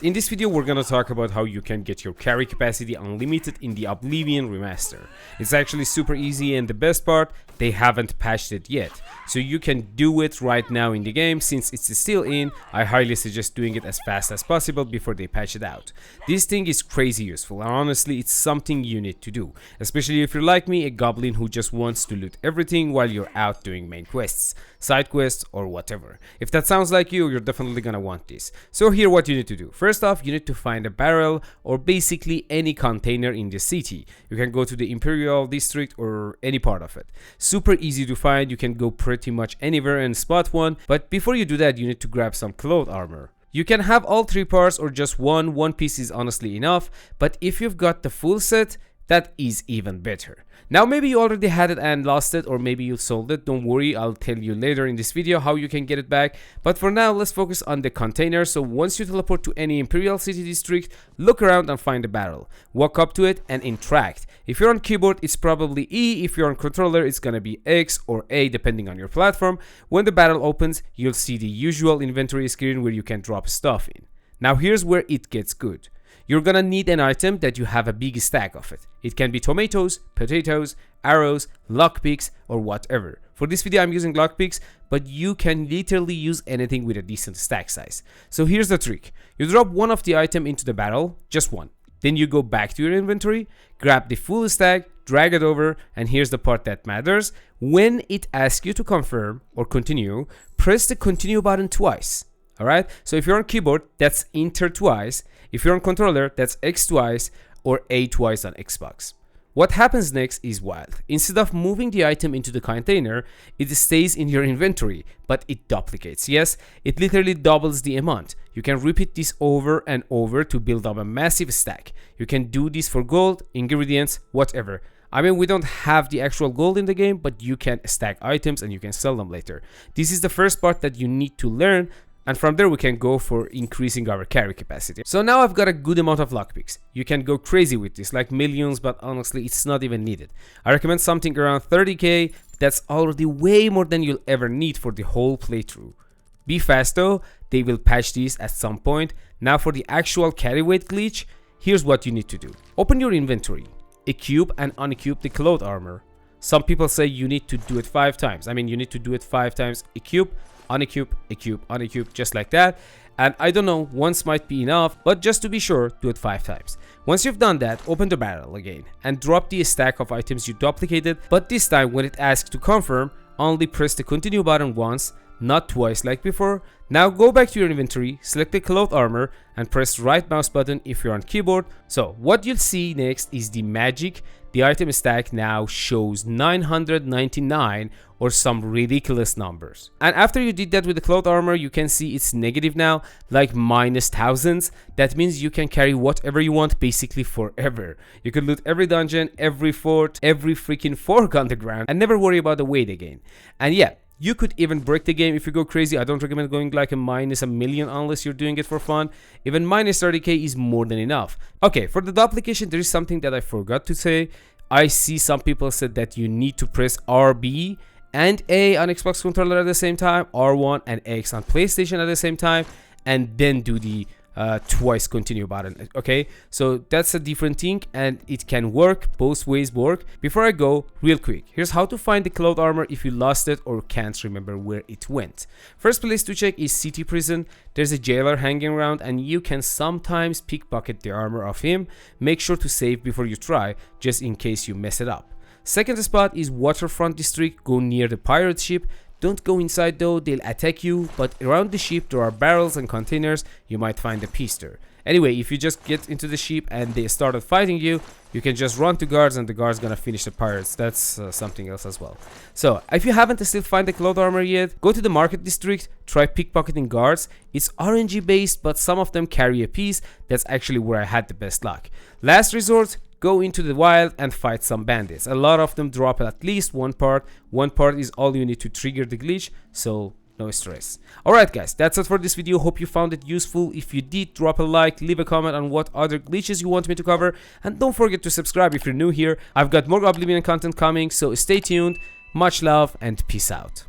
In this video we're gonna talk about how you can get your carry capacity unlimited in the Oblivion remaster. It's actually super easy, and the best part, they haven't patched it yet. So you can do it right now in the game. Since it's still in, I highly suggest doing it as fast as possible before they patch it out. This thing is crazy useful, and honestly it's something you need to do. Especially if you're like me, a goblin who just wants to loot everything while you're out doing main quests, side quests, or whatever. If that sounds like you, you're definitely gonna want this. So here what you need to do. First off, you need to find a barrel or basically any container in the city. You can go to the Imperial District or any part of it. Super easy to find, you can go pretty much anywhere and spot one, but before you do that you need to grab some cloth armor. You can have all three parts or just one piece is honestly enough, but if you've got the full set, that is even better. Now maybe you already had it and lost it, or maybe you sold it. Don't worry, I'll tell you later in this video how you can get it back. But for now, let's focus on the container. So once you teleport to any Imperial City district, look around and find a barrel. Walk up to it and interact. If you're on keyboard, it's probably E. If you're on controller, it's gonna be X or A depending on your platform. When the barrel opens, you'll see the usual inventory screen where you can drop stuff in. Now here's where it gets good. You're gonna need an item that you have a big stack of it. It can be tomatoes, potatoes, arrows, lockpicks, or whatever. For this video I'm using lockpicks, but you can literally use anything with a decent stack size. So here's the trick. You drop one of the item into the barrel, just one. Then you go back to your inventory, grab the full stack, drag it over, and here's the part that matters. When it asks you to confirm or continue, press the continue button twice. Alright, so if you're on keyboard, that's enter twice. If you're on controller, that's X twice or A twice on Xbox. What happens next is wild. Instead of moving the item into the container, it stays in your inventory, but it duplicates. Yes, it literally doubles the amount. You can repeat this over and over to build up a massive stack. You can do this for gold, ingredients, whatever. I mean, we don't have the actual gold in the game, but you can stack items and you can sell them later. This is the first part that you need to learn. And from there we can go for increasing our carry capacity. So now I've got a good amount of lockpicks. You can go crazy with this, like millions, but honestly it's not even needed. I recommend something around 30k. That's already way more than you'll ever need for the whole playthrough. Be fast though, they will patch these at some point. Now for the actual carry weight glitch, here's what you need to do. Open your inventory, equip and unequip the cloth armor. Some people say you need to do it 5 times. I mean, you need to do it 5 times, equip, unequip, equip, unequip, just like that. And I don't know, once might be enough, but just to be sure, do it 5 times. Once you've done that, open the barrel again and drop the stack of items you duplicated, but this time when it asks to confirm, only press the continue button once, not twice like before. Now go back to your inventory, select the cloth armor and press right mouse button if you're on keyboard. So what you'll see next is the magic. The item stack now shows 999 or some ridiculous numbers. And after you did that with the cloth armor, you can see it's negative now, like minus thousands. That means you can carry whatever you want basically forever. You could loot every dungeon, every fort, every freaking fork on the ground and never worry about the weight again. And yeah, you could even break the game if you go crazy. I don't recommend going like a minus a million unless you're doing it for fun. Even minus 30k is more than enough. Okay, for the duplication, there is something that I forgot to say. I see some people said that you need to press RB and A on Xbox controller at the same time, R1 and X on PlayStation at the same time, and then do the twice continue button. Okay, so that's a different thing and it can work, both ways work. Before I go, real quick, here's how to find the cloth armor if you lost it or can't remember where it went. First place to check is city prison. There's a jailer hanging around and you can sometimes pickpocket the armor of him. Make sure to save before you try, just in case you mess it up. Second spot is waterfront district. Go near the pirate ship. Don't go inside though, they'll attack you, but around the ship there are barrels and containers. You might find a piece. Anyway, if you just get into the ship and they started fighting you, you can just run to guards and the guards gonna finish the pirates. That's something else as well. So if you haven't still find the cloth armor yet, go to the market district, try pickpocketing guards. It's RNG based, but some of them carry a piece. That's actually where I had the best luck. Last resort, go into the wild and fight some bandits. A lot of them drop at least one part. One part is all you need to trigger the glitch, so no stress. Alright guys, that's it for this video. Hope you found it useful. If you did, drop a like, leave a comment on what other glitches you want me to cover, and don't forget to subscribe if you're new here. I've got more Oblivion content coming, so stay tuned. Much love and peace out.